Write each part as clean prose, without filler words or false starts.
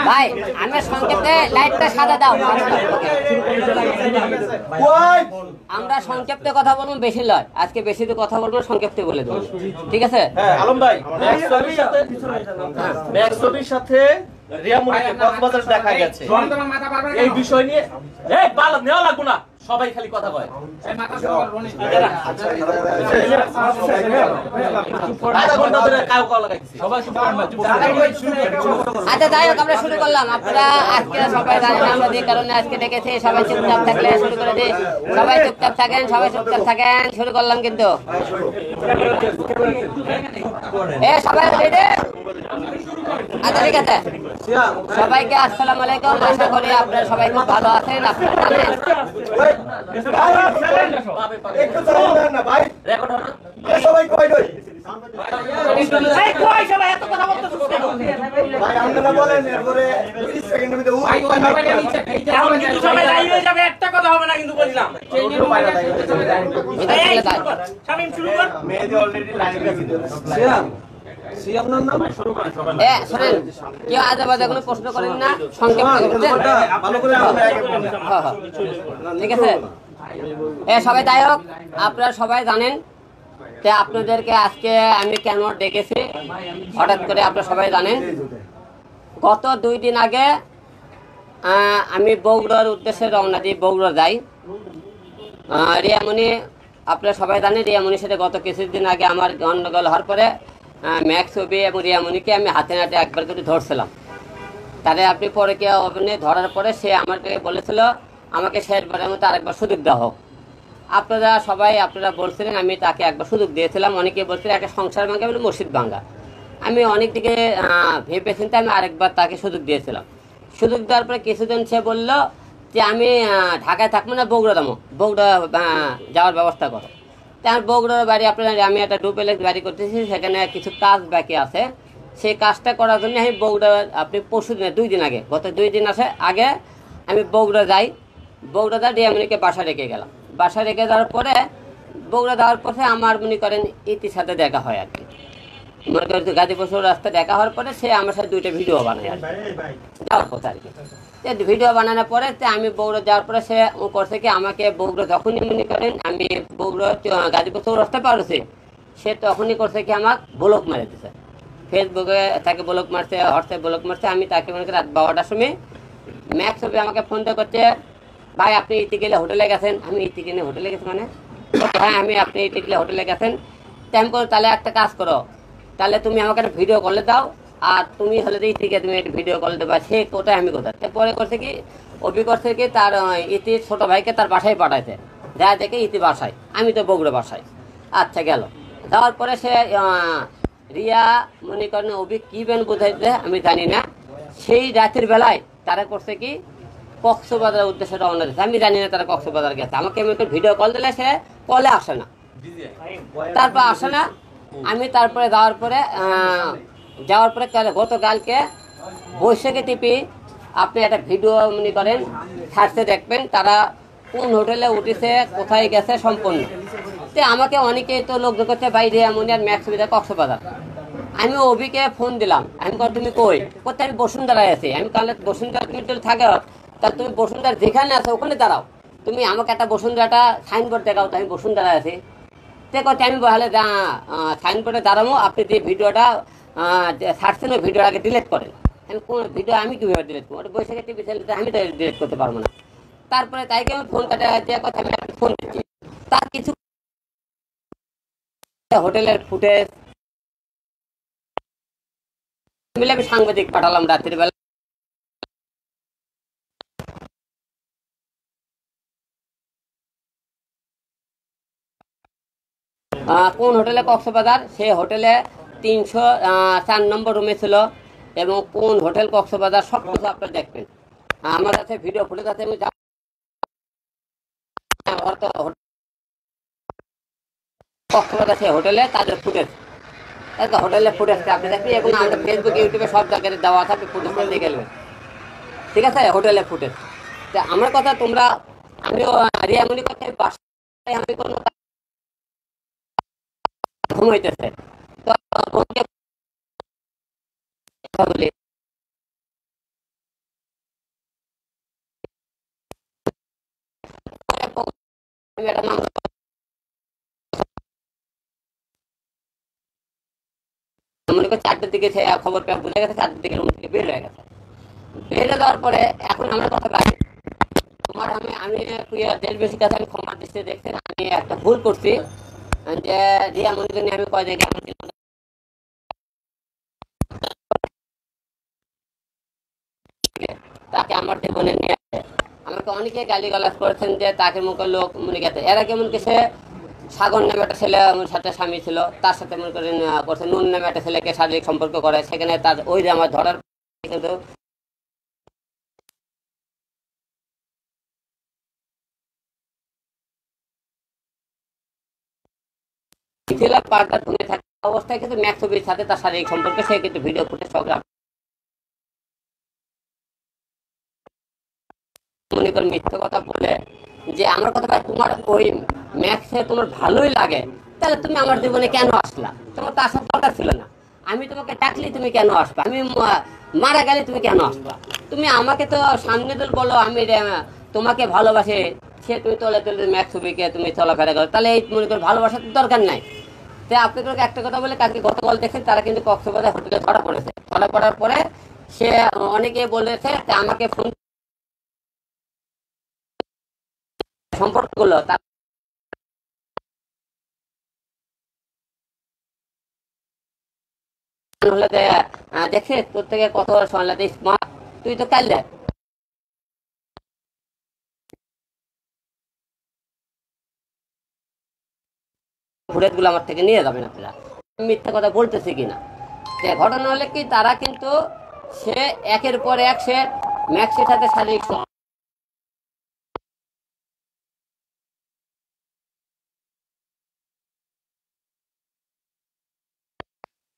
ভাই আমরা সংক্ষেপে লাইটটা সাদা দাও। আমরা সংক্ষেপে কথা বলবো, বেশি লয় আজকে, বেশি তো কথা বলবো, সংক্ষেপে বলে দেবো, ঠিক আছে? আলম ভাই ছবির সাথে রিয়ামুনিকে কক্সবাজার দেখা গেছে, এই বিষয় নিয়ে নেওয়া লাগবো না, সবাই খালি কথা বলে। আচ্ছা যাই হোক, আমরা শুরু করলাম। আপনারা আজকে সবাই জানেন আমরা যে কারণে আজকে ডেকেছি, সবাই চুপচাপ থাকলে শুরু করে দিই। সবাই চুপচাপ থাকেন, সবাই চুপচাপ থাকেন, শুরু করলাম কিন্তু। সবাই রেডি? আচ্ছা ঠিক আছে, সবাইকে আসসালামু আলাইকুম। আশা করি আপনারা সবাই খুব ভালো আছেন। আপনারা জানেন একটা কথা হবে না কিন্তু বললাম। কেউ আজে বাজে কোনো প্রশ্ন করেন না, সংক্ষেপ ঠিক আছে? সবাই যাই হোক, আপনারা সবাই জানেন যে আপনাদেরকে আজকে আমি কেন ডেকেছি হঠাৎ করে, আপনারা সবাই জানেন। গত 2 দিন আগে আমি বগুড়ার উদ্দেশ্যে রওনা দিই, বগুড়া যাই। রিয়ামণি, আপনারা সবাই জানেন রিয়ামণির সাথে গত কিছুদিন আগে আমার গন্ডগোল হওয়ার পরে ম্যাক্স ছবি এবং রিয়ামণিকে আমি হাতে নাতে একবার করে ধরছিলাম। তারে আপনি পরে কে ধরার পরে সে আমাকে বলেছিল আমাকে শেষবারের মতো আরেকবার সুযোগ দেওয়া হোক। আপনারা সবাই বলছিলেন, আমি তাকে একবার সুযোগ দিয়েছিলাম। অনেকে বলছিলেন একটা সংসার ভাঙ্গা মানে মসজিদ ভাঙ্গা। আমি অনেক দিকে ভেবে চিন্তে আমি আরেকবার তাকে সুযোগ দিয়েছিলাম। সুযোগ দেওয়ার পরে কিছুদিন সে বলল যে আমি ঢাকায় থাকবো না, বগুড়া যাবো, বগুড়া যাওয়ার ব্যবস্থা করো। তার বগুড়ার বাড়ি আমি একটা ডুপ্লেক্স বাড়ি করতেছি, সেখানে কিছু কাজ বাকি আছে। সেই কাজটা করার জন্য আমি বগুড়া পরশু দিনে 2 দিন আগে, গত 2 দিন আগে আমি বগুড়া যাই। বগুড়া যা রিয়ামণিকে বাসা রেখে গেলাম। বাসা রেখে যাওয়ার পরে বগুড়া যাওয়ার পরে আমার মনে করেন ইতির সাথে দেখা হয় আর কি। মনে করেন গাজীপুর রাস্তা দেখা হওয়ার পরে সে আমার সাথে 2টা ভিডিও বানায় আর যাওয়ার কথা আর কি। ভিডিও বানানোর পরে আমি বগুড়া যাওয়ার পরে সে করছে কি, আমাকে বগুড়া যখনই মনে করেন আমি বগুড়া গাজীপুর রাস্তা পার হচ্ছে, সে তখনই করছে কি আমার ব্লক মারে দিচ্ছে। ফেসবুকে তাকে ব্লক মারছে, হোয়াটসঅ্যাপ ব্লক মারছে। আমি তাকে মনে করি রাত 12টার সময় ম্যাক্স হবে আমাকে ফোন করছে, ভাই আপনি ইতি গেলে হোটেলে গেছেন। আমি ইতি গেলে হোটেলে গেছি মানে? হ্যাঁ, আপনি ইতি গেলে হোটেলে গেছেন। তাই আমি তাহলে একটা কাজ করো, তাহলে তুমি আমাকে একটা ভিডিও কলে দাও, আর তুমি হলে ইতি গিয়ে তুমি একটা ভিডিও কল দেবা। সে কোথায় আমি কোথায়। পরে করছে কি, অভি করছে কি তার ইতির ছোট ভাইকে তার বাসায় পাঠাইছে, যা দেখে ইতি বাসায়, আমি তো বগুড়া বাসায়। আচ্ছা গেল, যাওয়ার পরে সে রিয়া মনে করেন অভি কি বেন বোঝাইছে আমি জানি না, সেই রাতের বেলায় তারা করছে কি কক্সবাজারের উদ্দেশ্যে রওনা দিচ্ছে। আমি জানি না তারা কক্সবাজার গেছে। আমাকে এমনি ভিডিও কল দিলে সে কলে আসে না, তারপর আসে না। আমি তারপরে যাওয়ার পরে গতকালকে বৈশাখী টিপি আপনি একটা ভিডিও মনে করেন ছাড়তে দেখবেন, তারা কোন হোটেলে উঠেছে, কোথায় গেছে সম্পূর্ণ। তো আমাকে অনেকেই তো লোক করছে বাইরে এমন আর ম্যাক্স সুবিধা কক্সবাজার। আমি অভিকে ফোন দিলাম, আমি তুমি কই? কোথায়? আমি বসুন্ধরায় আছি। আমি কালে বসুন্ধরা তুমি থাকে, তা তুমি বসুন্ধরা যেখানে আছো ওখানে দাঁড়াও, তুমি আমাকে একটা বসুন্ধরাটা সাইনবোর্ড দেখাও। তো আমি বসুন্ধরায় আছি। তে কথা আমি বলে সাইনবোর্ডে দাঁড়াবো, আপনি যে ভিডিওটা ছাড়ছেন ওই ভিডিওটাকে ডিলিট করেন। আমি কোন ভিডিও আমি কীভাবে ডিলিট করবো? ওটা বৈশাখী টিভি চ্যানেলটা আমি তো ডিলিট করতে পারবো না। তারপরে তাইকে আমি ফোন কাটা দেওয়ার কথা আমি ফোন দিচ্ছি। তার কিছু হোটেলের ফুটেজ মিলে আমি সাংবাদিক পাঠালাম রাত্রির বেলা। কোন হোটেলে কক্সবাজার, সেই হোটেলে 304 নম্বর রুমে ছিল, এবং কোন হোটেল কক্সবাজার সব কিছু আপনারা দেখবেন। আমার কাছে ভিডিও ফুটেজ আছে। আমি কক্সবাজার সেই হোটেলে তাদের ফুটেজ, হোটেলের ফুটেজটা আপনি দেখবেন, এবং আমাদের ফেসবুক ইউটিউবে সব জায়গায় দেওয়া থাকবে, ফুটেজ দিয়ে গেলেন। ঠিক আছে, হোটেলের ফুটেজ। তা আমার কথা তোমরা, আমিও রিয়ামণির কথা বাসায় আমি কোনো ঘুমাইতেছে, তো বোনকে বলি আমি একটা নাম মনে করি 4টার দিকে সে খবর পেয়ে বুঝে গেছে, 4টার দিকে রুম থেকে বের হয়ে গেছে। বের হয়ে যাওয়ার পরে এখন আমরা কথা পাই, তোমার আমি আমি দেশ বেশি কাছে আমি ক্ষমা দৃষ্টি দেখছি আমি একটা ভুল করছি, যে রিয়া মনিকে নিয়ে আমি কয় জায়গায় তাকে আমার জীবনে নিয়ে আসে। আমাকে অনেকে গালিগালাজ করেছেন যে তাকে মুখের লোক মনে গেছে। এর আগে এমনকি সে সাগর নামে একটা ছেলে আমার সাথে স্বামী ছিল, তার সাথে মনে করেন করছে নুন নামে একটা ছেলেকে শারীরিক সম্পর্ক করে, সেখানে তার ওই যে আমার ধরার কিন্তু পার্টার ধরে থাকা অবস্থায় কিন্তু ম্যাক্সবির সাথে তার শারীরিক সম্পর্কে সে কিন্তু ভিডিও ফুটেজ সব মনে করেন মিথ্যে কথা বলে যে আমার কথা তোমার ওই ম্যাক্সে তোমার ভালোই লাগে, তাহলে তুমি আমার জীবনে কেন আসলা? তোমার তো আসার দরকার ছিল না। আমি তোমাকে ডাকলি তুমি কেন আসবা? আমি মারা গেলে তুমি কেন আসবা? তুমি আমাকে তো সামনে তো বলো আমি তোমাকে ভালোবাসে, সে তুমি তলে তলে ম্যাক্স ছবিকে তুমি চলাফেরা করো, তাহলে এই মনে করো ভালোবাসার দরকার নাই। তো আপনাদেরকে একটা কথা বলে, কালকে গতকাল দেখেন তারা কিন্তু কক্সবাজার হোটেলে ধরা পড়েছে। ধরা পড়ার পরে সে অনেকে বলেছে আমাকে ফোন সম্পর্কগুলো তার হলে দেখে তোর থেকে কত শুনলে স্মার্ট, তুই তো কাল ফুটেজ গুলো আমার থেকে নিয়ে যাবেন আপনারা, মিথ্যা কথা বলতেছে কিনা। ঘটনা হলে কি তারা কিন্তু সে একের পর এক সে ম্যাক্সের সাথে শারীরিক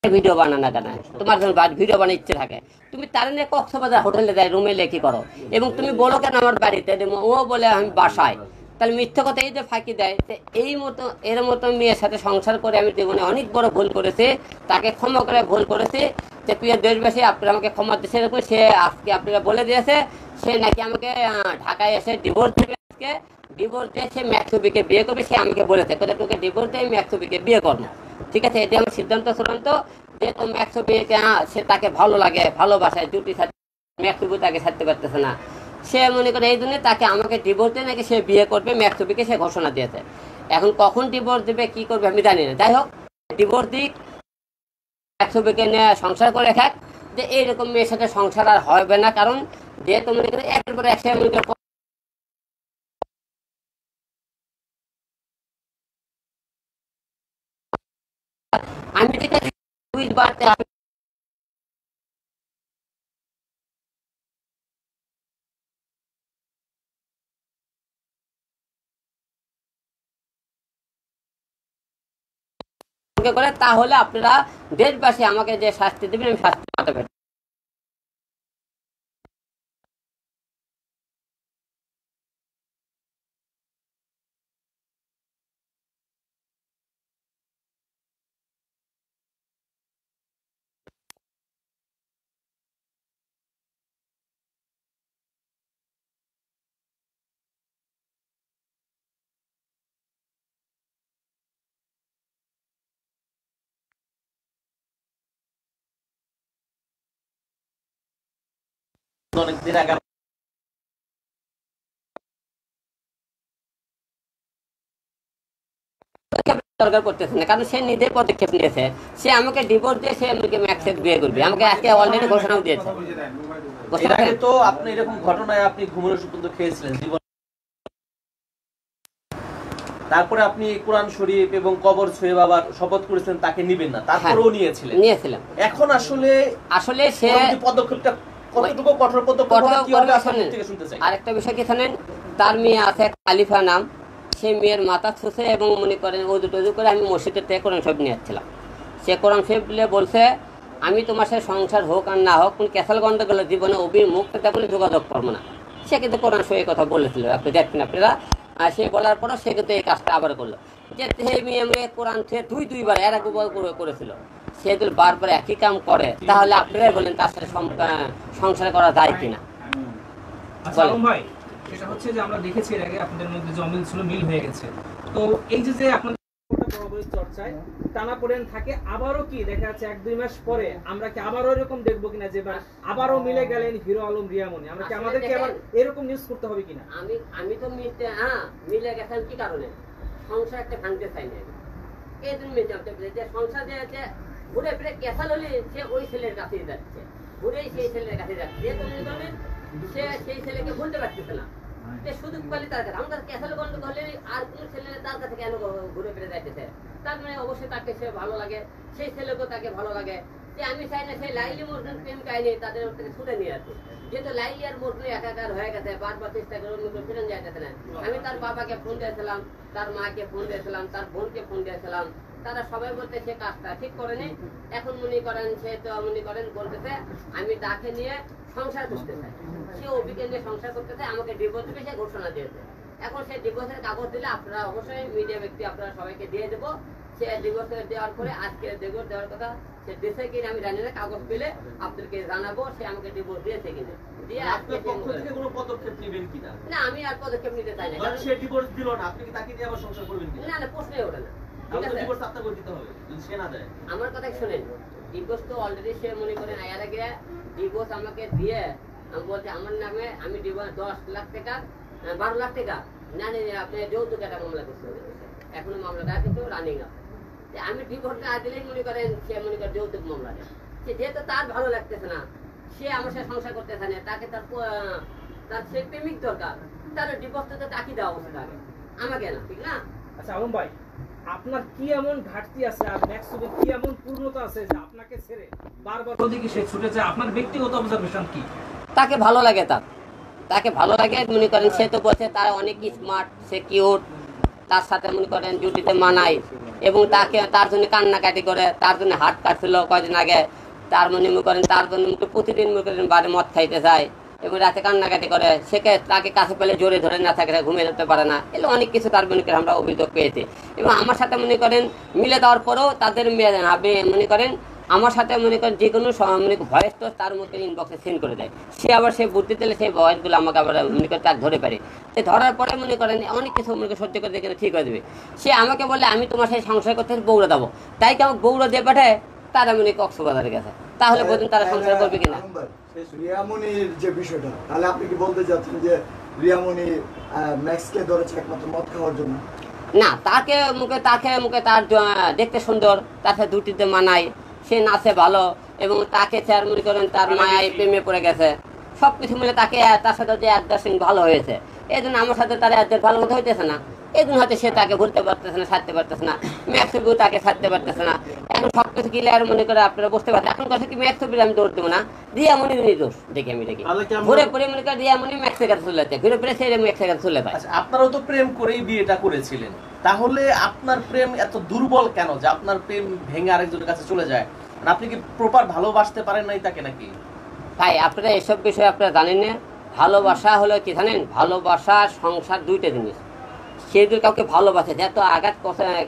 ভিডিও বানানো কেন? তোমার যখন ভিডিও বানার ইচ্ছে থাকে তুমি তার নিয়ে কক্সবাজার হোটেলে যাই রুমে লেখি করো, এবং তুমি বলো কেন আমার বাড়িতে, ও বলে আমি বাসায়, তাহলে মিথ্যা কথা এই যে ফাঁকি দেয়। এই মতো এর মতো মেয়ের সাথে সংসার করে আমি জীবনে অনেক বড় ভুল করেছি, তাকে ক্ষমা করে ভুল করেছি। যে প্রিয় দেশবাসী আপনারা আমাকে ক্ষমা দিচ্ছে, সে আজকে আপনারা বলে দিয়েছে সে নাকি আমাকে ঢাকায় এসে ডিভোর্স দেবে, আজকে ডিভোর্স দিয়ে সে ম্যাক্সবিকে বিয়ে করবে। সে আমাকে বলেছে তোকে ডিভোর্স দিয়ে ম্যাক্সবিকে বিয়ে করবো, ঠিক আছে, এটা আমার সিদ্ধান্ত চূড়ান্ত। যেহেতু ম্যাক্সবিকে সে তাকে ভালো লাগে, ভালোবাসায়, জুটি সাথে ম্যাক্সবি তাকে ছাড়তে পারতেছে না, সে মনে করে এই জন্য তাকে আমাকে ডিভোর্স দিয়ে নাকি সে বিয়ে করবে ম্যাক্সবিকে সে ঘোষণা দিয়েছে। এখন কখন ডিভোর্স দেবে কি করবে আমি জানি না, যাই হোক ডিভোর্স দিক, ম্যাক্সবিকে নিয়ে সংসার করে খাক। যে এইরকম মেয়ের সাথে সংসার আর হবে না, কারণ যেহেতু মনে করে একের পর এক আমি যেটা দুইবার করে, তাহলে আপনারা দেশবাসী আমাকে যে শাস্তি দেবেন আমি শাস্তি পাতে পারি। অনেকদিন আগে দরকার করতেছে না, কারণ সে নিজে পদক্ষেপ নিয়েছে, সে আমাকে ডিভোর্স দিয়ে সে আমাকে ম্যাক্সেস বিয়ে করবে, আমাকে আজকে অলরেডি ঘোষণাও দিয়েছে। এর আগে তো আপনি এরকম ঘটনায় আপনি ঘুমের ওষুধ পর্যন্ত খেয়েছিলেন জীবন, তারপরে আপনি কোরআন শরীফ এবং কবর ছুঁয়ে বাবার শপথ করেছেন তাকে নিবেন না, তারপরেও নিয়েছিলেন। এখন আসলে সে পদক্ষেপটা কতটুকু কঠোর পদক্ষেপ কি হবে আপনাদের থেকে শুনতে চাই। আরেকটা বিষয় কি জানেন, তার মেয়ে আছে খালিফা নাম, সে মেয়ের মাথা ছুঁছে এবং মনে করেন ওজু টজু করে আমি মসজিদের থেকে কোরআন শরীফ নিয়ে যাচ্ছিলাম। সে কোরআন শরীফ বলে বলছে আমি তোমার সাথে সংসার হোক আর না হোক, কোন ক্যাসাল গন্ডগোলের জীবনে অভিমুখ বলে যোগাযোগ করবো না। সে কিন্তু কোরআন শরীফের কথা বলেছিল, আপনি দেখবেন আপনারা। সে বলার পরও সে কিন্তু এই কাজটা আবার করলো। যে সেই মেয়ে মেয়ে কোরআন থেকে দুইবার এর আগে করেছিল, সে যদি বারবার একই কাম করে তাহলে আপনারাই বলেন তার সাথে সংসার করা যায় কিনা। ভাই সেটা হচ্ছে যে আমরা দেখেছি এর আগে আপনাদের মধ্যে যে অমিল ছিল মিল হয়ে গেছে, তো এই যে আপনাদের বরাবরের চর্চায় টানাপোড়েন থাকে, আবারও কি দেখা যাচ্ছে 1-2 মাস পরে আমরা কি আবারও এরকম দেখবো কিনা যে আবারও মিলে গেলেন হিরো আলম রিয়ামনি, আমরা কি আমাদেরকে আবার এরকম নিউজ করতে হবে কিনা? আমি তো মিলে গেছেন কি কারণে, সংসার একটা ভাঙতে চাই না, এই জন্য যে সংসার যে ঘুরে ফিরে ক্যাসাল হলে সে ওই ছেলের কাছে যাচ্ছে, ঘুরেই সেই ছেলের কাছে যাচ্ছে, সে সেই ছেলেকে বলতে পারতেছে না, সুযোগ পালি তার কাছে। আমার ক্যাসাল গন্ডগোল হলে আর কোন ছেলে তার কাছে কেন ঘুরে ফিরে যাইতেছে, তার মানে অবশ্যই তাকে সে ভালো লাগে, সেই ছেলেকেও তাকে ভালো লাগে। যে আমি চাই না সেই লাইলি মজনুর প্রেম কাহিনী তাদের ওর থেকে ছুটে নিয়ে আসে, যেহেতু লাইলি আর মজনু একাকার হয়ে গেছে, বারবার চেষ্টা করে অন্য কেউ ফিরে যাইতেছে না। আমি তার বাবাকে ফোন দিয়েছিলাম, তার মাকে ফোন দিয়েছিলাম, তার বোনকে ফোন দিয়েছিলাম, তারা সবাই বলতে সে কাজটা ঠিক করেনি। এখন মনে করেন সে তো মনে করেন বলতেছে আমি তাকে নিয়ে সংসার করতে চাই, সে অভিজ্ঞ নিয়ে সংসার করতে চাই, আমাকে ডিভোর্স দিবে সে ঘোষণা দিয়েছে। এখন সে ডিভোর্সের কাগজ দিলে আপনারা অবশ্যই মিডিয়া ব্যক্তি আপনারা সবাইকে দিয়ে দেবো, সে ডিভোর্স দেওয়ার পরে আজকে ডিভোর্স দেওয়ার কথা সে দিয়েছে কিনা আমি জানি না, কাগজ পেলে আপনাদেরকে জানাবো সে আমাকে ডিভোর্স দিয়েছে কিনা। দিয়ে আজকে পক্ষ থেকে কোনো পদক্ষেপ নেবেন কিনা? না, আমি আর পদক্ষেপ নিতে চাই না, কারণ সে ডিভোর্স দিল না, আপনি কি তাকে দিয়ে আবার সংসার করবেন কিনা? না, প্রশ্নই ওঠে না। ডিভোর্স আপনাকে দিতে হবে যদি সে না দেয়। আমার কথা শুনেন, ডিভোর্স তো অলরেডি সে মনে করেন আয়ার আগে ডিভোর্স আমাকে দিয়ে বলছে আমার নামে আমি ডিভোর্স 10 লাখ টাকা 12 লাখ টাকা না নিয়ে আপনি যৌতুক একটা মামলা করতে হবে, এখনো মামলাটা কিন্তু রানিং আছে। আমি ডিভোর্স না দিলেই মনে করেন সে মনে করেন যৌতুক মামলা দেয়, সে যেহেতু তার ভালো লাগতেছে না, সে আমার সাথে সংসার করতেছে না, তাকে তার সে প্রেমিক দরকার, তাহলে ডিভোর্সটা তো তাকে দেওয়া উচিত আগে, আমাকে না, ঠিক না? আচ্ছা আলম ভাই, আপনার কি এমন ঘাটতি আছে আর ম্যাক্সুবে কি এমন পূর্ণতা আছে যে আপনাকে ছেড়ে বারবার ওদিকে সে ছুটে যায়? আপনার ব্যক্তিগত অবজারভেশন কি? তাকে ভালো লাগে, তাকে ভালো লাগে মনে করেন, সে তো বলছে তার অনেক স্মার্ট, সে কিউট, তার সাথে মনে করেন ডিউটিতে মানায়, এবং তাকে তার জন্য কান্নাকাটি করে, তার জন্য হাট কাটছিল কয়েকদিন আগে, তার মনে করেন তার জন্য প্রতিদিন মনে করেন বাড়ি মদ খাইতে যায় এবং রাতে কান্নাকাটি করে, সেকে তাকে কাছে পেলে জোরে ধরে না থাকে, ঘুমিয়ে যেতে পারে না, এগুলো অনেক কিছু তার মনে করেন আমরা অভিযোগ পেয়েছি। এবং আমার সাথে মনে করেন মিলে দেওয়ার পরেও তাদের মনে করেন আমার সাথে মনে করেন যে কোনো ভয়েস তো তার মধ্যে ইনবক্সে সেন্ড করে দেয়, সে আবার সে বুদ্ধি দিলে সেই ভয়েসগুলো আমাকে আবার মনে করেন তার ধরে পারে, সে ধরার পরে মনে করেন অনেক কিছু মনে সহ্য করে দেখে ঠিক হয়ে দেবে। সে আমাকে বলে আমি তোমার সাথে সংসার করতে বৌড়া দেবো, তাই কি আমাকে বৌড়া দিয়ে পাঠায়, তারা মনে কক্সবাজারে গেছে, তাহলে বলুন তারা সংসার করবে কিনা? রিয়ামনির যে বিষয়টা, তাহলে আপনি কি বলতে চাচ্ছেন যে রিয়ামনি ম্যাক্সকে ধরেছে একমাত্র মদ খাওয়ার জন্য? না, তাকে মুখে তার দেখতে সুন্দর, তার সাথে দুটিতে মানায়, সে নাচে ভালো, এবং তাকে স্যার মনে করেন তার মায়ায় প্রেমে পড়ে গেছে, সবকিছু মিলে তাকে তার সাথে যে অ্যাডজাস্টিং ভালো হয়েছে, এই জন্য আমার সাথে তার অ্যাডজাস্ট ভালো মতো হইতেছে না, এই জন্য হয়তো সে তাকে ভুলতে পারতেছে না, ছাড়তে পারতেছে না, ম্যাক্সিবু তাকে ছাড়তে পারতেছে না। এখন সবকিছু ক্লিয়ার মনে করে আপনারা বুঝতে পারছেন। এখন কথা কি ম্যাক্সিবুর আমি দৌড় দেবো না, রিয়ামনির দোষ দেখি আমি দেখি ঘুরে পরে মনে করে রিয়ামনি ম্যাক্সের কাছে চলে যাচ্ছে, ঘুরে পরে সে ম্যাক্সের কাছে চলে যায়। আপনারাও তো প্রেম করেই বিয়েটা করেছিলেন, তাহলে আপনার প্রেম এত দুর্বল কেন যে আপনার প্রেম ভেঙে আরেকজনের কাছে চলে যায়? আপনি কি প্রপার ভালোবাসতে পারেন নাই তাকে নাকি? ভাই আপনারা এসব বিষয়ে আপনারা জানেন না, ভালোবাসা হলো কি জানেন, ভালোবাসা সংসার দুইটা জিনিস। সে যদি কাউকে ভালোবাসে, এত আঘাত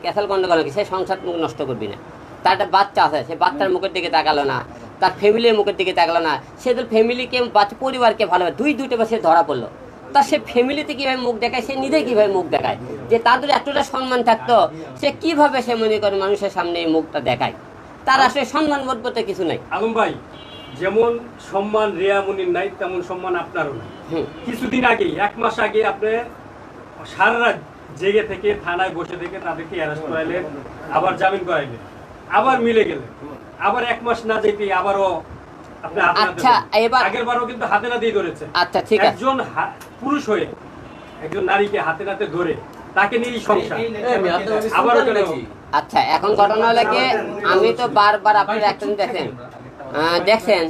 ক্যাসাল গন্ডগোল সে সংসার নষ্ট করবি না। তার একটা বাচ্চা আছে, সে বাচ্চার মুখের দিকে তাকালো না, তার ফ্যামিলির মুখের দিকে তাকালো না, সে তো ফ্যামিলিকে বাচ্চা পরিবারকে ভালোবাসে, দুইটা সে ধরা পড়লো, তার সে ফ্যামিলিতে কিভাবে মুখ দেখায়, সে নিজে কিভাবে মুখ দেখায়, যে তাদের এতটা সম্মান থাকতো, সে কিভাবে সে মনে করে মানুষের সামনে এই মুখটা দেখায়, তার আসলে সম্মান বোধ বলতে কিছু নাই। আলম ভাই, যেমন সম্মান রিয়ামনির নাই তেমন সম্মান আপনারও নাই। কিছুদিন আগে 1 মাস আগে আপনি সারা রাত জেগে থেকে থানায় বসে থেকে তাদেরকে অ্যারেস্ট করাইলেন, আবার জামিন করাইলেন, আবার মিলে গেলেন, আবার 1 মাস না যেতে আবারও আপনি আগের বারও কিন্তু হাতে নাতেই ধরেছে। আচ্ছা ঠিক আছে, একজন পুরুষ হয়ে একজন নারীকে হাতে নাতে ধরে তাকে নিয়ে সংসার আবারও কেন? আচ্ছা এখন ঘটনা হলো কি, আমি তো বারবার আপনারা একটা দেখছেন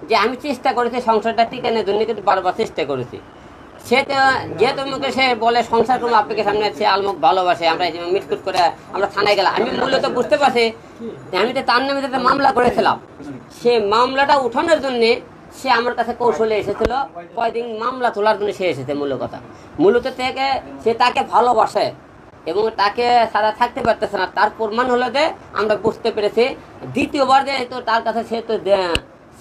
যে আমি চেষ্টা করেছি সংসারটা টিকানোর জন্য, কিন্তু বারবার চেষ্টা করেছি। সে তো যেহেতু মুখে সে বলে সংসার করবো আপনাকে সামনে, সে আলমুখ ভালোবাসে, আমরা মিটকুট করে আমরা থানায় গেলাম, আমি মূলত বুঝতে পারছি যে আমি তো তার নামে একটা মামলা করেছিলাম, সে মামলাটা উঠানোর জন্যে সে আমার কাছে কৌশলে এসেছিল, কয়দিন মামলা তোলার জন্য সে এসেছে। মূলত থেকে সে তাকে ভালোবাসে এবং তাকে সারা থাকতে পারতেছে না। তার প্রমাণ হলো যে আমরা বুঝতে পেরেছি দ্বিতীয়বার যে তো তার কাছে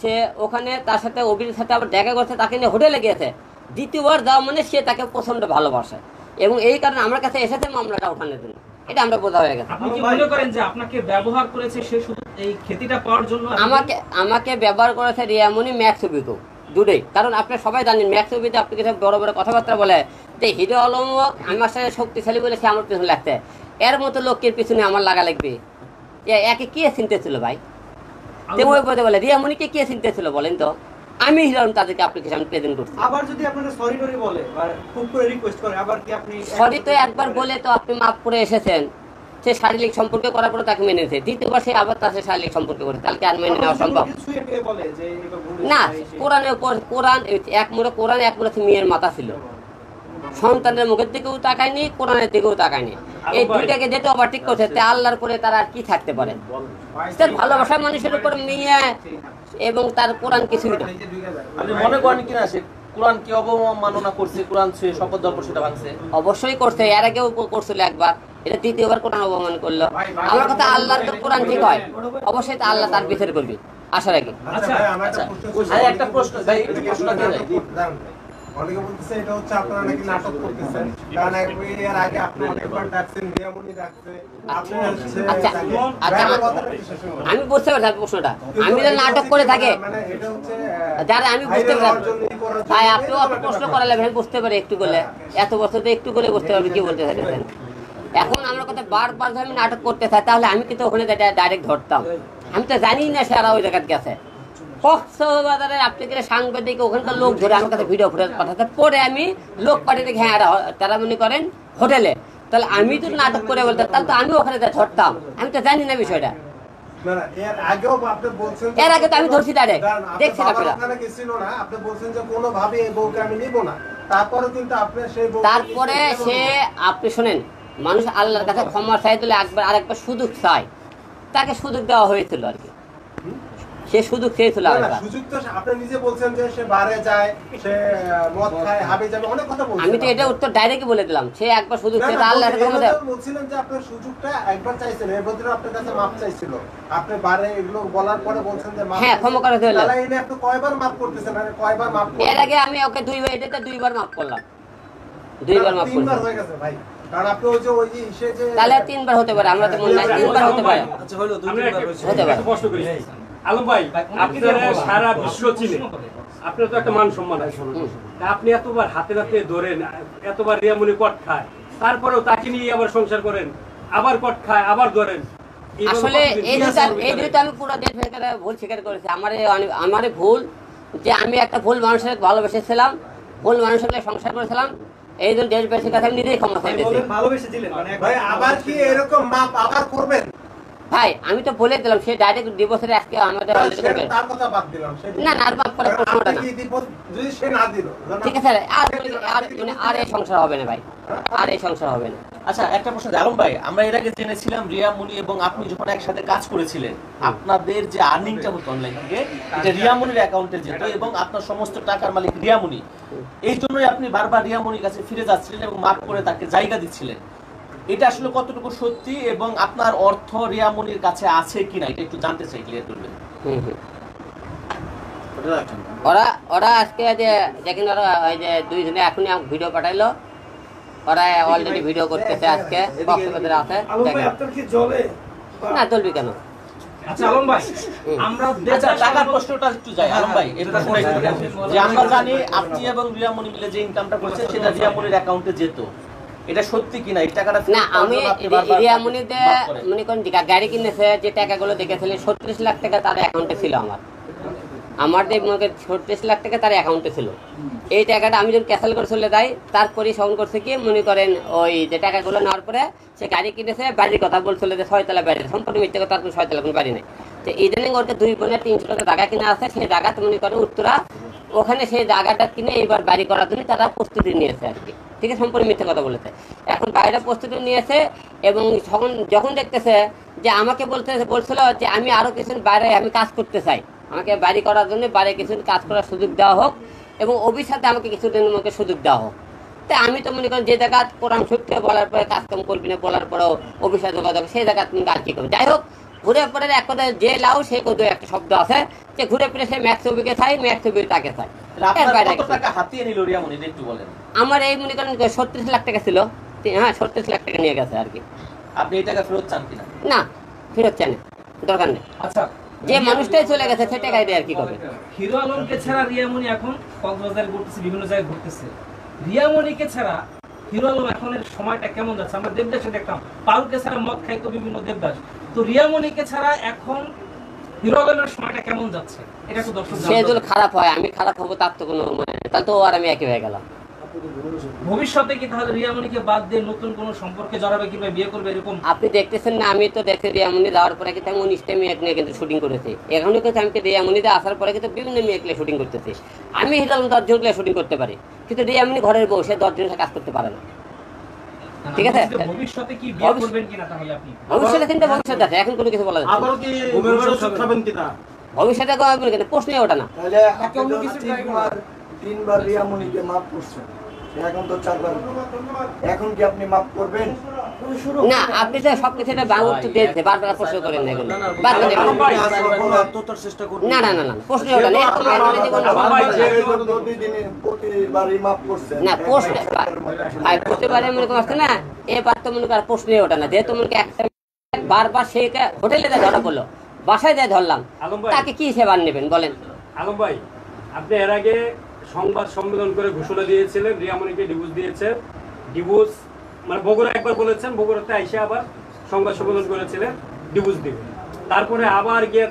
সে ওখানে তার সাথে অভির সাথে আবার দেখা করছে, তাকে নিয়ে হোটেলে গিয়েছে। দ্বিতীয়বার যাওয়া মানে সে তাকে প্রচন্ড ভালোবাসে এবং এই কারণে আমার কাছে এসেছে মামলাটা ওঠানোর জন্য। এটা আমরা বোঝা হয়ে গেছে। আপনি কি মনে করেন যে আপনাকে ব্যবহার করেছে সে শুধু এই খ্যাতিটা পাওয়ার জন্য? আমাকে ব্যবহার করেছে রিয়ামণি ম্যাক্স ছবিতেও দুটোই। কারণ আপনি সবাই জানেন ম্যাক্স ছবিতে আপনি কিছু বড় বড় কথাবার্তা বলে যে হিরো আলম আমার সাথে শক্তিশালী বলে সে আমার পিছনে লাগছে। এর মতো লোকের পিছনে আমার লাগা লাগবে? একে কে চিনতে ছিল ভাই? তেমন বলে রিয়ামণিকে কে চিনতে ছিল বলেন তো? আমি হিরো আলম তাদেরকে আপনাকে সামনে প্রেজেন্ট করছি। আবার যদি আপনারা সরি করে বলে বা খুব করে রিকোয়েস্ট করে, আবার কি আপনি সরি তো একবার বলে তো আপনি মাফ করে এসেছেন, সে শারীরিক সম্পর্ক করার পরে তাকে মেনে নিয়েছে। দ্বিতীয়বার সে আবার তার সাথে শারীরিক সম্পর্ক করে, তাহলে কি আর মেনে নেওয়া সম্ভব না? কোরআনের উপর কোরআন এক মুড়ে কোরআন, এক মুড়ে মেয়ের মাথা ছিল। সন্তানের মুখের দিকেও তাকায়নি, কোরআনের দিকেও তাকায়নি। এই দুইটাকে যেতে ওভারটেক করছে, তে আল্লাহর পরে তার আর কি থাকতে পারে? তার ভালোবাসা মানুষের উপর মেয়ে এবং তার কোরআন কিছুই না। আপনি মনে করেন কিনা সে কোরআন কি অবমাননা করছে? কোরআন সে শপথ দেওয়ার পর সেটা ভাঙছে? অবশ্যই করছে, এর আগেও করছিল একবার, এটা দ্বিতীয়বার কোরআন অবমান করলো। আমার কথা আল্লাহর তো কোরআন ঠিক হয়, অবশ্যই তো আল্লাহ তার বিচার করবে আশা রাখি। একটা প্রশ্ন ভাই, প্রশ্ন অনেকে বলতেছে এটা হচ্ছে আপনারা নাকি নাটক করতেছেন, কারণ এর আগে আপনি অনেকবার ডাকছেন, রিয়ামণি ডাকছে, আপনি আমি বুঝতে পারছি প্রশ্নটা। আমি যদি নাটক করে থাকে যারা আমি বুঝতে পারি ভাই, আপনি অত প্রশ্ন করালে আমি বুঝতে পারি একটু করলে, এত বছর তো একটু করে বুঝতে পারবে কি বলতে চাইছেন। এখন আমার কথা বারবার আমি নাটক করতে চাই, তাহলে আমি কিন্তু ওখানে ডাইরেক্ট ধরতাম। আমি তো জানি না সারা ওই জায়গায় গেছে কক্সবাজারের আপনি সাংবাদিক ওখানকার লোক ধরে আমার কাছে ভিডিও ফুটেজ পাঠাতে, পরে আমি লোক পাঠিয়ে দেখি হ্যাঁ তারা মনে করেন হোটেলে, তাহলে আমি তো নাটক করে বলতাম, তাহলে তো আমি ওখানে ধরতাম। আমি তো জানি না বিষয়টা। এর আগে তো আমি ধরছি ডাইরেক্ট, দেখছি তারপরে সে আপনি শোনেন, মানুষ আল্লাহর কাছে ক্ষমা চাই দিলে একবার আরেকবার সুযোগ চায়, তাকে সুযোগ দেওয়া হয়েছিল আর কি। সে সুযোগ চেয়েছিল, আমি তো এটা উত্তর ডাইরেক্ট বলে দিলাম। সে একবার সুযোগ চেয়েছিল, আল্লাহ বলছিলেন যে আপনার সুযোগটা একবার চাইছেন, এর বদলে আপনার কাছে মাপ চাইছিল। আপনি বারে এগুলো বলার পরে বলছেন যে হ্যাঁ ক্ষমা করে দিলেন। আপনি কয়বার মাপ করতেছেন? আর কয়বার মাপ? এর আগে আমি ওকে দুইবার মাপ করলাম, দুইবার মাপ করলাম। 3 বার হয়ে গেছে ভাই, কারণ আপনি ওই যে তাহলে 3 বার হতে পারে, আমরা তো মনে নাই 3 বার হতে পারে। আচ্ছা হলো 2-3 বার হতে পারে। প্রশ্ন করি আলম ভাই, আপনারা সারা বিশ্ব চিনে, আপনার তো একটা মান সম্মান আছে, আপনি এতবার হাতে হাতে ধরেন, এতবার রিয়ামণি কট খায়, তারপরেও তাকে নিয়ে আবার সংসার করেন, আবার কট খায়, আবার ধরেন। আসলে এই দুইটা আমি পুরো দেশ ভেতরে ভুল স্বীকার করেছি। আমার ভুল যে আমি একটা ভুল মানুষের ভালোবেসেছিলাম, ভুল মানুষের সংসার করেছিলাম, এই জন্য দেশবাসীর কাছে আমি নিজেই ক্ষমা চাইতেছি। ভাই আবার কি এরকম মাপ আবার করবেন? ভাই আমি তো বলে দিলাম, সে ডাইরেক্ট ডিভোর্সের আজকে আমাদের তার কথা বাদ দিলাম, না না আর মাফ করার প্রশ্নটা না, যদি সে না দিল ঠিক আছে, আর এই সংসার হবে না ভাই, আর এই সংসার হবে না। আচ্ছা একটা প্রশ্ন আলম ভাই, আমরা এর আগে জেনেছিলাম রিয়ামণি এবং আপনি যখন একসাথে কাজ করেছিলেন, আপনাদের যে আর্নিংটা হতো অনলাইন থেকে, এটা রিয়ামণির অ্যাকাউন্টে যেত এবং আপনার সমস্ত টাকার মালিক রিয়ামণি। এই জন্যই আপনি বারবার রিয়ামণির কাছে ফিরে যাচ্ছিলেন এবং মাফ করে তাকে জায়গা দিচ্ছিলেন। এটা আসলে কতটুকু সত্যি এবং আপনার অর্থ রিয়ামণির কাছে আছে কিনা এটা একটু জানতে চাই, ক্লিয়ার করবেন। ওরা আজকে যে দেখেন, ওরা ওই যে দুইজনে এখনই ভিডিও পাঠাইলো, ওরা অলরেডি ভিডিও করতেছে আজকে কক্সবাজারে আছে। না চলবি কেন? আচ্ছা আলম ভাই, আমরা টাকার প্রশ্নটা একটু যাই আলম ভাই, এর প্রশ্নটা একটু যে আমরা জানি আপনি এবং রিয়ামণি মিলে যে ইনকামটা করছেন সেটা রিয়ামণির অ্যাকাউন্টে যেত, এটা সত্যি কিনা? এই টাকাটা না, আমি রিয়ামণিতে মনে করেন গাড়ি কিনেছে, যে টাকাগুলো দেখেছিলেন 36 লাখ টাকা তার অ্যাকাউন্টে ছিল। আমার যে 36 লাখ টাকা তার অ্যাকাউন্টে ছিল। এই টাকাটা আমি যখন ক্যান্সেল করে চলে যাই, তারপরেই সঙ্গ করছে কি মনে করেন ওই যে টাকাগুলো নেওয়ার পরে সে গাড়ি কিনেছে, বাড়ির কথা বলছিল যে 6 তলা বাড়ি, সম্পূর্ণ মিথ্যে কথা, 6 তলা কোনো বাড়ি নেই। তো এই জন্য ওর 2 বোনের 300 টাকা জায়গা কিনে আছে, সেই জায়গাতে মনে করেন উত্তরা, ওখানে সেই জায়গাটা কিনে এইবার বাড়ি করার জন্য তারা প্রস্তুতি নিয়েছে আর কি, ঠিক আছে, সম্পূর্ণ মিথ্যে কথা বলেছে। এখন বাইরে প্রস্তুতি নিয়েছে এবং যখন দেখতেছে যে আমাকে বলছিল যে আমি আরো কিছু বাইরে আমি কাজ করতে চাই, আমাকে বাড়ি করার জন্য বাইরে কিছু কাজ করার সুযোগ দেওয়া হোক এবং অভির সাথে আমাকে কিছুদিনের মধ্যে সুযোগ দেওয়া হোক। তা আমি তো মনে করেন যে জায়গা কোরআন সত্য বলার পরে কাজকাম করবি না বলার পরেও অফিসে যোগাযোগ সেই জায়গা তুমি আর কি করবে। যাই হোক, ঘুরে পরে এক কথা যে লাও সে কোথাও একটা শব্দ আছে যে ঘুরে ফিরে সে ম্যাক্স ছবিকে চাই, ম্যাক্স ছবি তাকে চাই। আমার এই মনে করেন 36 লাখ টাকা ছিল, হ্যাঁ 36 লাখ টাকা নিয়ে গেছে আর কি। আপনি এই টাকা ফেরত চান কিনা? না, ফেরত চান না, দরকার নেই। আচ্ছা, যে মানুষটাই চলে গেছে সে টাকাই দিয়ে আর কি করবে। হিরো আলমকে ছাড়া রিয়ামণি এখন কক্সবাজারে ঘুরতেছে, বিভিন্ন জায়গায় ঘুরতেছে। রিয়ামণিকে ছাড়া হিরো আলম এখন সময়টা কেমন যাচ্ছে? আমরা দেবদাসে দেখতাম পারুকে ছাড়া মদ খাইতো বিভিন্ন দেবদাস, তো রিয়ামণিকে ছাড়া এখন হিরো আলমের সময়টা কেমন যাচ্ছে এটা তো দর্শক সে যদি খারাপ হয় আমি খারাপ হবো তার তো কোনো তাহলে তো আর আমি একই হয়ে গেলাম। ভবিষ্যতে কি তাহলে রিয়ামণিকে বাদ দিয়ে নতুন কোন সম্পর্কে জড়াবে কিংবা বিয়ে করবে এরকম? আপনি দেখতেছেন না, আমি তো দেখছি রিয়ামণি যাওয়ার পরে কিন্তু আমি 19টা মেয়ে নিয়ে কিন্তু শুটিং করেছি। এখনো কিন্তু আমি রিয়ামণিতে আসার পরে কিন্তু বিভিন্ন মেয়েগুলো শুটিং করতেছি। আমি হিরো আলম 10 জনগুলো শুটিং করতে পারি, কিন্তু রিয়ামণি ঘরের বউ, সে 10 জনের কাজ করতে পারে না। ঠিক আছে, ভবিষ্যতে কি বিয়ে করবেন কিনা তাহলে আপনি? ভবিষ্যতে চিন্তা ভবিষ্যৎ আছে, এখন কোনো কিছু বলা যাচ্ছে আবারও কি ভবিষ্যৎ খাবেন কিনা? ভবিষ্যতে প্রশ্নই ওটা না। তাহলে আপনি তো 3বার রিয়ামণিকে মাফ করছেন, এখন তো 4বার, এখন কি আপনি মাফ করবেন? না, আপনি তো সবকিছু বাংলা উত্তর দিয়েছে, বারবার প্রশ্ন করেন না এগুলো। না না না না, প্রশ্ন ওটা না। না প্রশ্ন ভাই প্রতিবারে মনে করছে না, এবার তো মনে কর প্রশ্নই ওটা না। যেহেতু মনে একটা বারবার সে হোটেলে ধরা পড়লো, বাসায় যায় ধরলাম, তাকে কি সেবার নেবেন বলেন? আলম ভাই, আপনি এর আগে সংবাদ সম্মেলন করে ঘোষণা দিয়েছিলেন রিয়ামণিকে ডিভোর্স দিয়েছেন। ডিভোর্স মানে বগুড়া একবার বলেছেন, বগুড়াতে আইসে আবার সংবাদ সম্মেলন করেছিলেন ডিভোর্স দিবেন, তারপরে আবার গিয়ে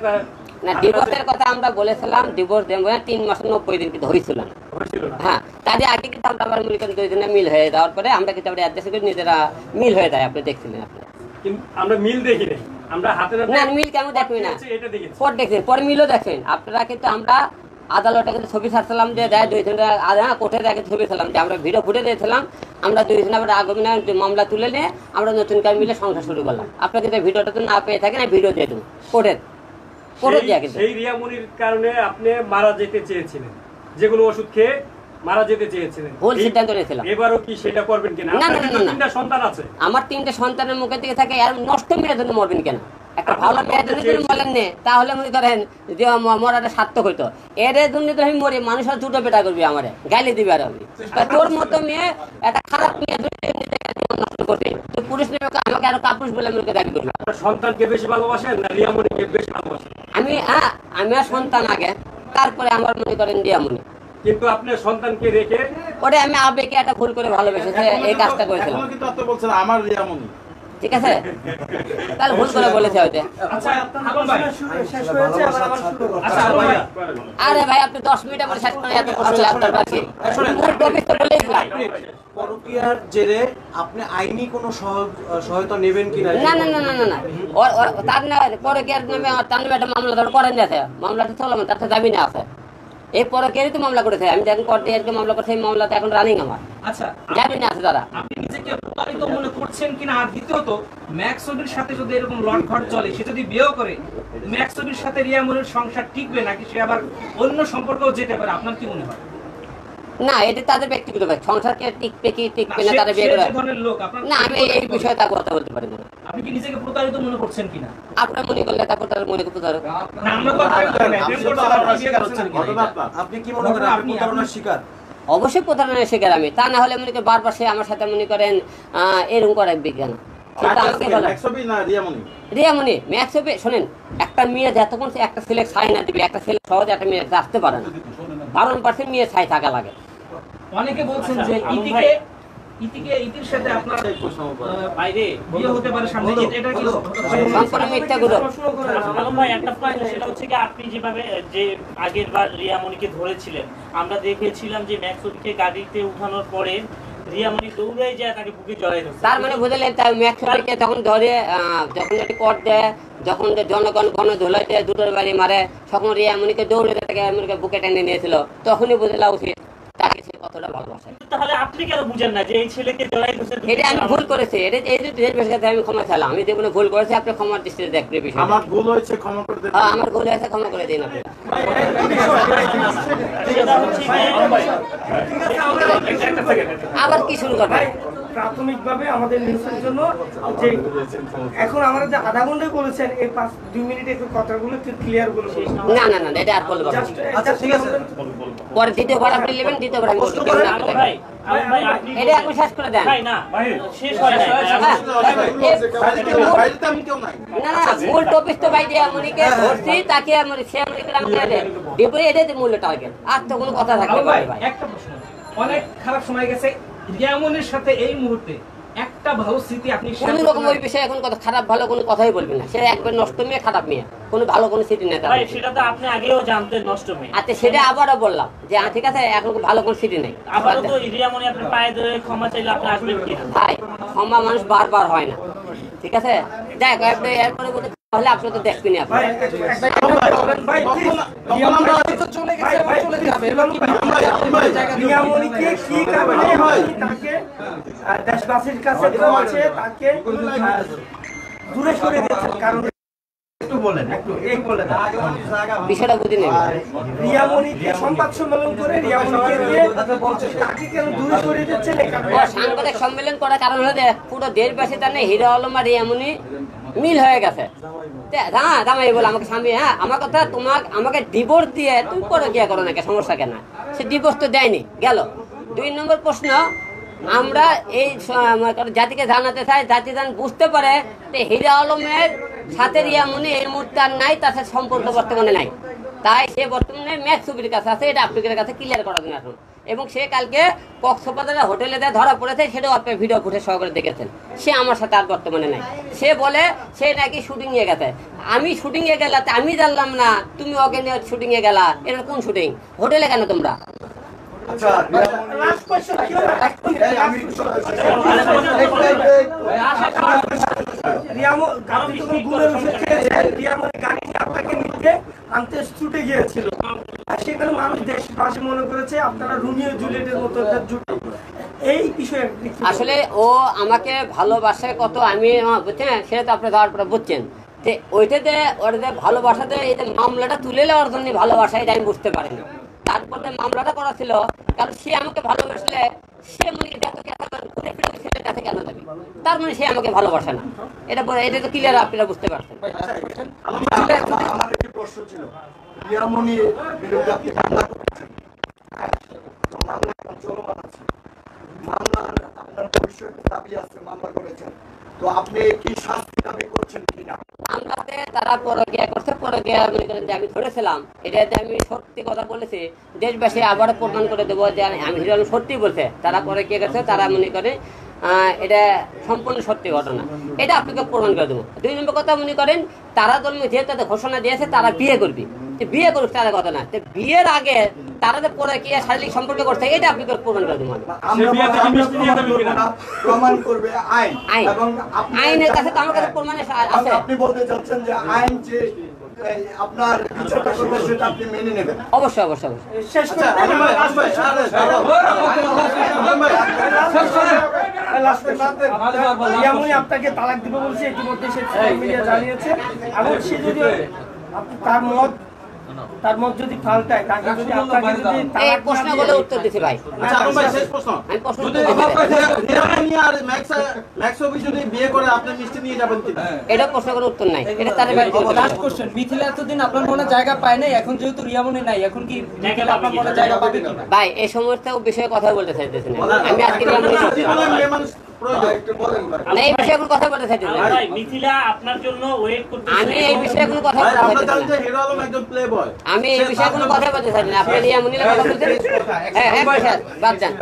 না ডিভোর্সের কথা আমরা বলেছিলাম, ডিভোর্স দেব 3 মাস 90 দিন কিন্তু হয়েছিল না। হ্যাঁ, তাদের আগে কিন্তু আমরা আবার মনে করেন 2 দিনে মিল হয়ে যাওয়ার পরে আমরা কিন্তু আবার অ্যাডজাস্ট করে নিজেরা মিল হয়ে যায়। আপনি দেখছিলেন, আপনি আমরা মিল দেখি নাই, আমরা হাতে না মিল কেন দেখবেন না, পর দেখছেন, পরে মিলও দেখছেন আপনারা। কিন্তু আমরা আদালতে কিন্তু ছবি ছাড়ছিলাম যে দেয় 2 জনের কোর্টে দেখে ছবি ছাড়লাম যে আমরা ভিডিও ফুটে দিয়েছিলাম, আমরা 2 জন আবার আগমনে মামলা তুলে নিয়ে আমরা নতুন করে মিলে সংসার শুরু করলাম। আপনাকে যদি ভিডিওটা তো না পেয়ে থাকেন ভিডিও দিয়ে দেবো কোর্টের দেওয়া। কিন্তু সেই রিয়ামণির কারণে আপনি মারা যেতে চেয়েছিলেন, যেগুলো ওষুধ খেয়ে মারা যেতে চেয়েছিলেন, ভুল সিদ্ধান্ত নিয়েছিলাম। এবারও কি সেটা করবেন কিনা? না না না, 3টা সন্তান আছে, আমার 3টে সন্তানের মুখে থেকে থাকে, আর নষ্ট মেয়ের জন্য মরবেন কেন? একটা ভালো মেয়ের জন্য যদি বলেন নে তাহলে মনে করেন যে মরাটা সার্থক হইতো। এর জন্য তো আমি মরি, মানুষ আর দুটো বেটা করবি, আমারে গালি দিবি। আর আমি তোর মতো মেয়ে, একটা খারাপ মেয়ে নষ্ট করবে, তুই পুরুষ নেবে আমাকে আরো কাপুরুষ বলে আমাকে দাবি করবি। সন্তানকে বেশি ভালোবাসেন না রিয়ামণিকে বেশি ভালোবাসেন? আমি আর সন্তান আগে, তারপরে আমার মনে করেন রিয়ামণি। কিন্তু আপনি সন্তানকে রেখে ওটা আমি আবেগে একটা ভুল করে ভালোবেসেছে, এই কাজটা করেছিলাম। কিন্তু আপনি বলছেন আমার রিয়ামণি, ঠিক আছে, তাহলে ভুল করে বলেছে হয়তো। আরে ভাই আপনি 10 মিনিটে বলে শেষ করে এত প্রশ্ন আপনার কাছে পরকীয়ার জেরে আপনি আইনি কোনো সহায়তা নেবেন কিনা? না না না না না না, তার না পরকীয়ার নামে তার নামে একটা মামলা ধর করেন আছে, মামলাটা চলমান, তার তো জামিনে আছে। এই পরকীয়ারই তো মামলা করেছে, আমি যখন কোর্টে এরকম মামলা করছি, এই মামলাটা এখন রানিং আমার। আচ্ছা, জামিনে আছে তারা। আপনি নিজেকে প্রতারিত মনে করছেন কিনা? আর দ্বিতীয়ত ম্যাক্সবির সাথে যদি এরকম লটঘট চলে, সে যদি বিয়েও করে, ম্যাক্সবির সাথে রিয়ামণির সংসার টিকবে নাকি সে আবার অন্য সম্পর্কেও যেতে পারে? আপনার কি মনে হয়? না, এটা তাদের ব্যক্তিগত ব্যাপার, সংসারকে টিকবে কি টিকবে না তারা বিয়ে করে না, আমি এই বিষয়ে তা কথা বলতে পারি না। আপনি কি নিজেকে প্রতারিত মনে করছেন কিনা? আপনার মনে করলে তারপর তার মনে করতে পারো। আপনি কি মনে করেন আপনি প্রতারণার শিকার? অবশ্যই প্রতারণার শিকার আমি, তা না হলে মনে করেন বারবার সে আমার সাথে মনে করেন এরকম করে বিজ্ঞান। রিয়ামণি ম্যাক্স হবে, শোনেন, একটা মেয়ে যতক্ষণ সে একটা ছেলে ছাই না দিবে, একটা ছেলে সহজে একটা মেয়ে আসতে পারে না, 12% মেয়ে ছাই থাকা লাগে। অনেকে বলছেন যে ইতির সাথে আপনার বাইরে বিয়ে হতে পারে সামনে, এটা কি সম্পূর্ণ মিথ্যা গুলো? ভাই একটা পয়েন্ট, সেটা হচ্ছে কি আপনি যেভাবে যে আগের বার রিয়ামণিকে ধরেছিলেন, আমরা দেখেছিলাম যে ম্যাক্সকে গাড়িতে উঠানোর পরে রিয়ামণি দৌড়াই যায় তাকে বুকে জড়াই ধরছে। তার মানে বুঝলেন, তাই ম্যাক্সকে তখন ধরে যখন একটি কর দেয়, যখন জনগণ ঘন ধুলাই দেয়, দুটোর বাড়ি মারে, তখন রিয়ামণিকে দৌড়ে তাকে বুকে টেনে নিয়েছিল, তখনই বুঝলা উচিত তাকে সে কতটা ভালোবাসে। তাহলে আপনি কেন বুঝেন না যে এই ছেলেকে জড়াই ধরছেন? এটা আমি ভুল করেছি, এটা এই যে দেশবাসীর কাছে আমি ক্ষমা চাইলাম, আমি যে কোনো ভুল করেছি আপনি ক্ষমার দৃষ্টিতে দেখবেন বিষয়। আমার ভুল হয়েছে, ক্ষমা করে দেন। হ্যাঁ, আমার ভুল হয়েছে, ক্ষমা করে দিন আপনি। আবার কি শুরু করবেন? প্রাথমিকভাবে আমাদের নিউজের জন্য যে এখন আমরা যে আধা ঘন্টায় বলেছেন এই 2 মিনিটে একটু কথাগুলো একটু ক্লিয়ার বলে না না না, এটা আর বলবো না। আচ্ছা ঠিক আছে, পরে দ্বিতীয়বার আপনি নেবেন, দ্বিতীয়বার আমি বলবো। ভাই আপনি এটা এখন শেষ করে দেন। ভাই না শেষ হয় না। আমি কেউ নাই। না না, মূল টপিক তো ভাই রিয়ামণিকে ধরছি, তাকে সে আমাকে ডিপোরে এটাই মূল টার্গেট। আর তো কোনো কথা থাকবে ভাই ভাই। একটা প্রশ্ন, অনেক খারাপ সময় গেছে, রিয়ামনির সাথে এই মুহূর্তে একটা ভালো স্মৃতি আপনি কোনো রকম ওই বিষয়ে এখন কথা খারাপ ভালো কোনো কথাই বলবেন না। সে একবার নষ্ট মেয়ে, খারাপ মেয়ে, কোনো ভালো কোনো স্মৃতি নেই তার। ভাই সেটা তো আপনি আগেও জানতেন নষ্ট মেয়ে। আচ্ছা, সেটা আবারও বললাম যে ঠিক আছে, এখন ভালো কোনো স্মৃতি নেই। আবারও তো রিয়ামনি আপনি পায়ে ধরে ক্ষমা চাইলে আপনি আসবেন কি? ভাই ক্ষমা মানুষ বারবার হয় না, ঠিক আছে? দেখ আপনি এরপরে বলতে তাহলে আপনি তো দেখবেন আপনি। রিয়ামনিকে কি কারণে তাকে দেশবাসীর কাছে আছে তাকে দূরে সরে দিয়েছেন, কারণ একটু বলেন, একটু এই বলেন বিষয়টা বুঝি নেই। রিয়ামনিকে সংবাদ সম্মেলন করে রিয়ামনিকে দিয়ে তাকে কেন দূরে সরিয়ে দিচ্ছেন? সাংবাদিক সম্মেলন করার কারণ হলো যে পুরো দেশবাসী জানে হিরো আলম আর রিয়ামনি মিল হয়ে গেছে। জামাই বলে আমাকে স্বামী, হ্যাঁ আমার কথা, আমাকে ডিভোর্স দিয়ে তুমি পরকিয়া করো নাকি, সমস্যা কেন? সে ডিভোর্স তো দেয়নি, গেল। 2 নম্বর প্রশ্ন, আমরা এই জাতিকে জানাতে চাই, জাতি যেন বুঝতে পারে যে হিরো আলমের সাথে রিয়ামনি এর মুহূর্তে আর নাই, তার সাথে সম্পর্ক বর্তমানে নাই। তাই সে বর্তমানে ম্যাক্স ছবির কাছে আছে, এটা আপনাদের কাছে ক্লিয়ার করার জন্য আসুন। এবং সে কালকে কক্সবাজারের হোটেলে ধরা পড়েছে, সেটাও আপনি ভিডিও ফুটে সহকারে দেখেছেন। সে আমার সাথে আর বর্তমানে নাই। সে বলে সে নাকি শুটিং এ গেছে। আমি শুটিং এ গেলা, আমি জানলাম না, তুমি ওকে নিয়ে শুটিং এ গেলা। এটা কোন শুটিং? হোটেলে কেন তোমরা? আচ্ছা, আনতে ছুটে গিয়েছিল, সেখানে মানুষ দেশবাসী মনে করেছে আপনারা রোমিও জুলিয়েটের মতো জুটি। এই বিষয়ে আসলে ও আমাকে ভালোবাসে কত আমি বুঝছেন, সেটা তো আপনি যাওয়ার পরে বুঝছেন যে ওইটাতে ওর যে ভালোবাসাতে এই যে মামলাটা তুলে নেওয়ার জন্য ভালোবাসা, এটা আমি বুঝতে পারিনি। তারপরে মামলাটা করা ছিল, কারণ সে আমাকে ভালোবাসলে সে মানে ছেলের কাছে কেন যাবে? তার মানে সে আমাকে ভালোবাসে না। এটা তো ক্লিয়ার, আপনারা বুঝতে পারছেন। আমার একটি প্রশ্ন ছিল, রিয়ামনির বিরুদ্ধে আপনি মামলা করেছেন, মামলা চলমান আছে, মামলার আপনার ভবিষ্যৎ দাবি আছে, মামলা করেছেন, তো আপনি কি শাস্তি দাবি করছেন কিনা? মামলাতে তারা পরকিয়া করছে, পরকিয়া মনে করেন যে আমি ধরেছিলাম, এটাতে আমি সত্যি কথা বলেছি। দেশবাসী আবারও প্রমাণ করে দেবো যে আমি হিরো আলম সত্যি বলছে, তারা পরকিয়া করছে, তারা মনে করে এটা সম্পূর্ণ সত্যি ঘটনা, এটা আপনাকে প্রমাণ করে দেবো। 2 নম্বর কথা, মনে করেন তারা ধর্ম যেহেতু তাদের ঘোষণা দিয়েছে তারা বিয়ে করবি, বিয়ে করুক, তারা কথা না, বিয়ের আগে তারা যে পরকিয়া শারীরিক সম্পর্ক করছে, এটা আপনাকে প্রমাণ করে দেবো। প্রমাণ করবে আইন, এবং আইনের কাছে তো আমার কাছে প্রমাণ আছে। আপনি বলতে চাচ্ছেন যে আইন যে আপনার বিচারটা করবে সেটা আপনি মেনে নেবেন? অবশ্যই অবশ্যই অবশ্যই। আপনাকে তালাক দিবে বলছে, ইতিমধ্যে সে মিডিয়া জানিয়েছে, এবং সে যদি তার মত যদি পাল্টায়, তাকে যদি আপনাকে যদি এই প্রশ্নগুলো উত্তর দিতে ভাই। আচ্ছা আলম ভাই, শেষ প্রশ্ন, আমি প্রশ্ন যদি রিয়ামনি আর ম্যাক্স ছবি যদি বিয়ে করে আপনি মিষ্টি নিয়ে যাবেন কিনা? এটা প্রশ্নের উত্তর নাই, এটা তার লাস্ট কোশ্চেন, মিথিলা এতদিন আপনার মনে জায়গা পায় নাই, এখন যেহেতু রিয়ামনি নাই, এখন কি মিথিলা আপনার মনে জায়গা পাবে কিনা? ভাই এই সমস্ত বিষয়ে কথা বলতে চাইতেছি না আমি, আজকে এই বিষয়ে কোনো কথা বলতে চাইতেছি না ভাই। মিথিলা আপনার জন্য ওয়েট করতেছে, আমি এই বিষয়ে কোনো কথা বলতে চাইতেছি না। হিরো আলম একজন প্লে বয়, আমি এই বিষয়ে কোনো কথা বলতে চাইছি না। আপনি রিয়ামনির কথা বলছেন, হ্যাঁ বাদ যান।